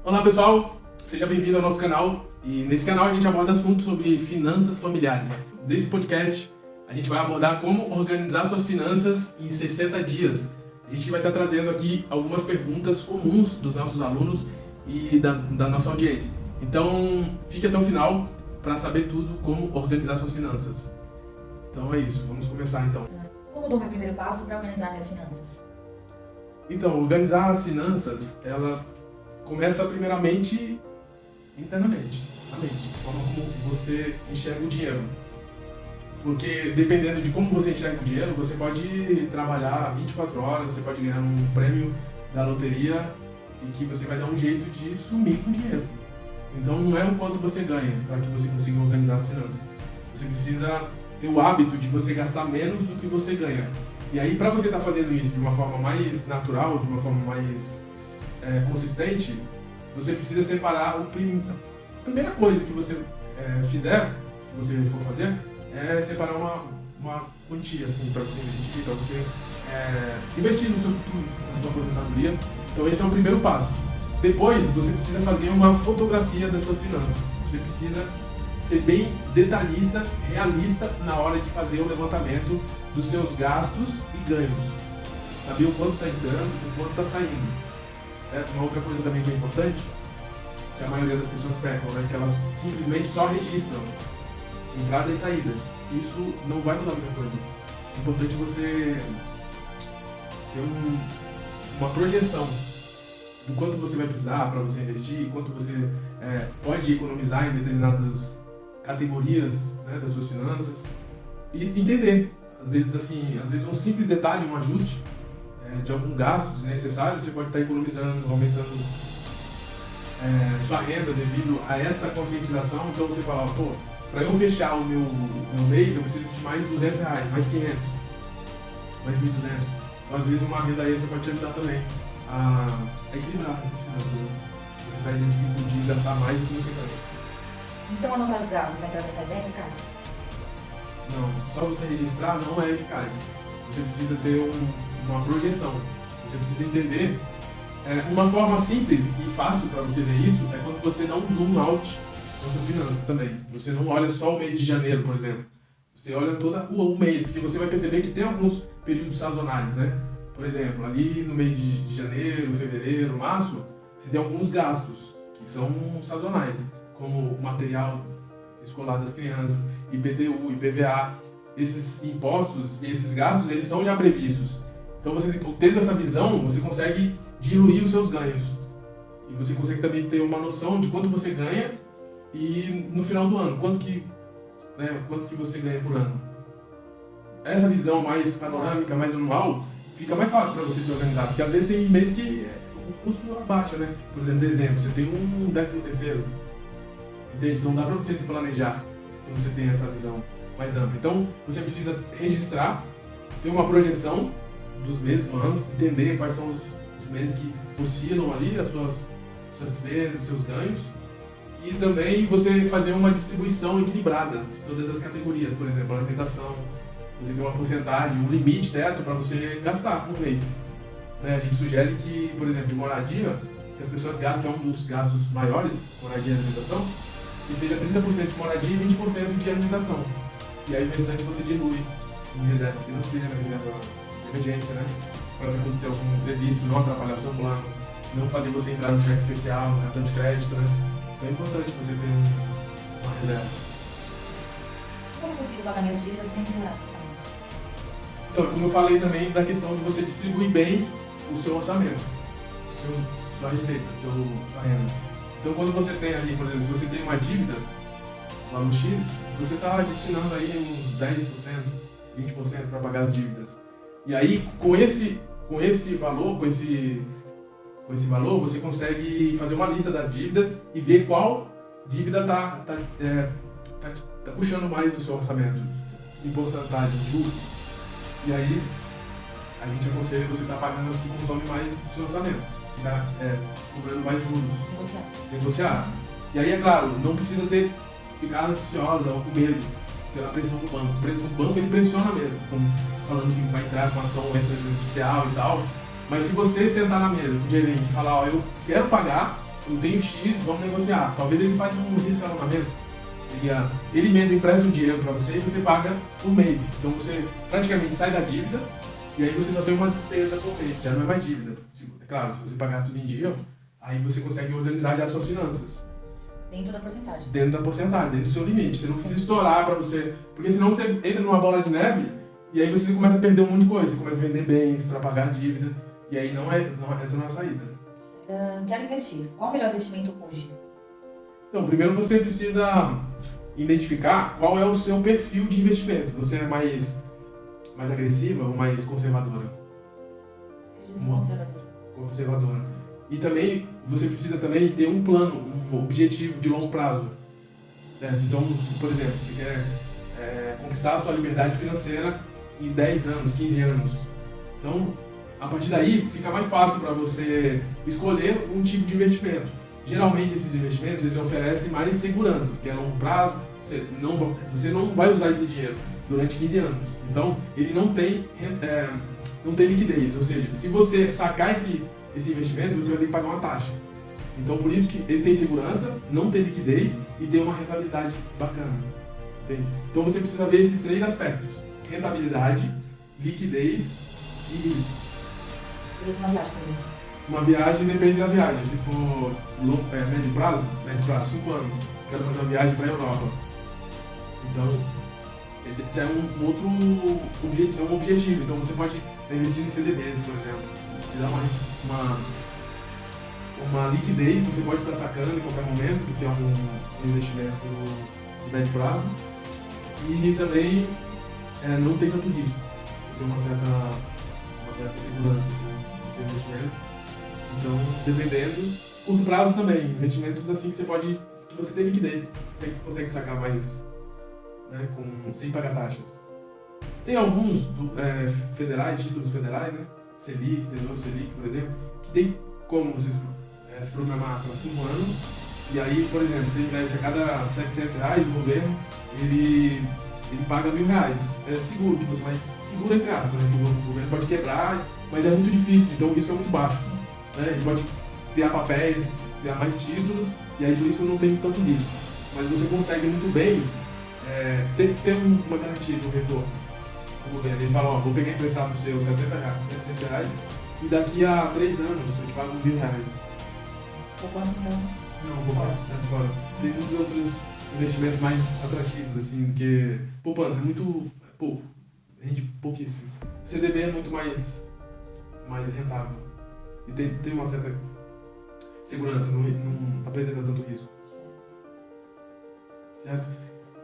Olá pessoal, seja bem-vindo ao nosso canal e nesse canal a gente aborda assuntos sobre finanças familiares. Nesse podcast a gente vai abordar como organizar suas finanças em 60 dias. A gente vai estar trazendo aqui algumas perguntas comuns dos nossos alunos e da nossa audiência. Então fique até o final para saber tudo como organizar suas finanças. Então é isso, vamos começar então. Como eu dou meu primeiro passo para organizar minhas finanças? Então, organizar as finanças, ela começa primeiramente internamente, na mente, a forma como você enxerga o dinheiro. Porque dependendo de como você enxerga o dinheiro, você pode trabalhar 24 horas, você pode ganhar um prêmio da loteria e que você vai dar um jeito de sumir com o dinheiro. Então não é o quanto você ganha para que você consiga organizar as finanças. Você precisa ter o hábito de você gastar menos do que você ganha. E aí, para você estar fazendo isso de uma forma mais natural, de uma forma mais consistente, você precisa separar a primeira coisa que você fizer, que você for fazer, é separar uma quantia assim, para você investir, para você investir no seu futuro, na sua aposentadoria. Então esse é o primeiro passo. Depois você precisa fazer uma fotografia das suas finanças. Você precisa ser bem detalhista, realista na hora de fazer o levantamento dos seus gastos e ganhos. Saber o quanto está entrando e o quanto está saindo. Uma outra coisa também que é importante, que a maioria das pessoas pecam, né? Que elas simplesmente só registram entrada e saída. Isso não vai mudar muita coisa. É importante você ter uma projeção do quanto você vai precisar para você investir, quanto você pode economizar em determinadas categorias, né, das suas finanças, e entender. Às vezes um simples detalhe, um ajuste de algum gasto desnecessário, você pode estar economizando, aumentando sua renda devido a essa conscientização. Então você fala, pô, para eu fechar o meu mês, eu preciso de mais R$200, mais 500, mais 1.200. Então às vezes uma renda extra pode te ajudar também a equilibrar essas finanças, né? Você sair desse ciclo de gastar mais do que você ganha. Então anotar os gastos, a entrada e saída é eficaz? Não, só você registrar não é eficaz. Você precisa ter uma projeção. Você precisa entender. Uma forma simples e fácil para você ver isso é quando você dá um zoom out nas suas finanças também. Você não olha só o mês de janeiro, por exemplo. Você olha todo o mês, porque você vai perceber que tem alguns períodos sazonais, né? Por exemplo, ali no mês de janeiro, fevereiro, março, você tem alguns gastos que são sazonais, como material escolar das crianças, IPTU, IPVA. Esses impostos e esses gastos, eles são já previstos. Então, você tendo essa visão, você consegue diluir os seus ganhos. E você consegue também ter uma noção de quanto você ganha e no final do ano, quanto que você ganha por ano. Essa visão mais panorâmica, mais anual, fica mais fácil para você se organizar. Porque às vezes tem mês que o custo abaixa, né? Por exemplo, dezembro, você tem um 13º. Entende? Então dá para você se planejar quando você tem essa visão mais ampla. Então você precisa registrar, ter uma projeção dos meses do ano, entender quais são os meses que oscilam ali, as suas despesas, seus ganhos, e também você fazer uma distribuição equilibrada de todas as categorias, por exemplo, alimentação, você tem uma porcentagem, um limite teto para você gastar por mês. A gente sugere que, por exemplo, de moradia, que as pessoas gastem, que é um dos gastos maiores, moradia e alimentação, que seja 30% de moradia e 20% de alimentação. E aí o restante você dilui em reserva financeira, reserva de emergência, né? Para se acontecer algum imprevisto, não atrapalhar o seu plano, não fazer você entrar no cheque especial, no cartão de crédito, né? Então é importante você ter uma reserva. Como eu consigo pagar minhas dívidas sem estourar o orçamento? Então, como eu falei também da questão de você distribuir bem o seu orçamento, sua receita, sua renda. Então, quando você tem ali, por exemplo, se você tem uma dívida, valor X, você está destinando aí uns 10%, 20% para pagar as dívidas. E aí, com esse valor, você consegue fazer uma lista das dívidas e ver qual dívida está puxando mais o seu orçamento, em porcentagem, de juros. E aí, a gente aconselha você estar pagando as que consome mais do seu orçamento, está cobrando mais juros. Negociar. E aí, é claro, não precisa ficar ansiosa ou com medo pela pressão do banco. O banco ele pressiona mesmo, falando que vai entrar com ação extrajudicial e tal. Mas se você sentar na mesa com o gerente e falar, eu quero pagar, eu tenho X, vamos negociar. Talvez ele faça um risco alongamento. Seria, ele mesmo empresta o dinheiro para você e você paga por mês. Então você praticamente sai da dívida e aí você só tem uma despesa por mês, já não é mais dívida. É claro, se você pagar tudo em dia, aí você consegue organizar já as suas finanças. Dentro da porcentagem. Dentro da porcentagem, dentro do seu limite. Você não precisa estourar para você... Porque senão você entra numa bola de neve e aí você começa a perder um monte de coisa. Você começa a vender bens para pagar a dívida e aí essa não é a saída. Quero investir. Qual o melhor investimento hoje? Então, primeiro você precisa identificar qual é o seu perfil de investimento. Você é mais agressiva ou mais conservadora? Conservadora. Conservadora. E também, você precisa também ter um plano, um objetivo de longo prazo. Certo? Então, por exemplo, você quer conquistar a sua liberdade financeira em 10 anos, 15 anos. Então, a partir daí, fica mais fácil para você escolher um tipo de investimento. Geralmente, esses investimentos eles oferecem mais segurança, porque a longo prazo, você não vai usar esse dinheiro durante 15 anos. Então, ele não tem liquidez. Ou seja, se você sacar esse investimento, você vai ter que pagar uma taxa. Então, por isso que ele tem segurança, não tem liquidez e tem uma rentabilidade bacana. Entende? Então, você precisa ver esses 3 aspectos: rentabilidade, liquidez e risco. Seria uma viagem, por exemplo. Uma viagem depende da viagem. Se for médio prazo, 5 anos, quero fazer uma viagem para a Europa. Então, já é um outro objetivo. Então, você pode investir em CDBs, por exemplo, que dá uma liquidez, você pode estar sacando em qualquer momento, porque é um investimento de médio prazo. E também não tem tanto risco. Você tem uma certa segurança assim, no seu investimento. Então, dependendo, curto prazo também, investimentos assim que você tem liquidez, você consegue sacar mais, né, sem pagar taxas. Tem alguns federais, títulos federais, né, Selic, Tesouro Selic, por exemplo, que tem como você se programar para 5 anos, e aí, por exemplo, você investe a cada R$700 do governo, ele paga R$1.000. É seguro, que você vai, seguro entre aspas, né, que o governo pode quebrar, mas é muito difícil, então o risco é muito baixo. Né? Ele pode criar papéis, criar mais títulos, e aí por isso não tem tanto risco. Mas você consegue muito bem ter uma garantia do retorno do governo. Ele fala, vou pegar emprestado no seu R$700, e daqui a 3 anos eu te pago R$1.000. Poupança então? Não, poupança fora. Tem muitos outros investimentos mais atrativos, assim, do que poupança. É muito pouco, rende pouquíssimo. O CDB é muito mais rentável. E tem uma certa segurança, não apresenta tanto risco. Certo?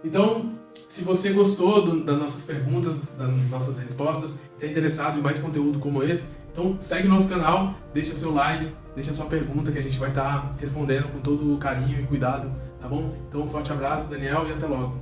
Então, se você gostou das nossas perguntas, das nossas respostas, se é interessado em mais conteúdo como esse, então segue o nosso canal, deixa o seu like, deixa a sua pergunta que a gente vai estar respondendo com todo carinho e cuidado, tá bom? Então, um forte abraço, Daniel, e até logo.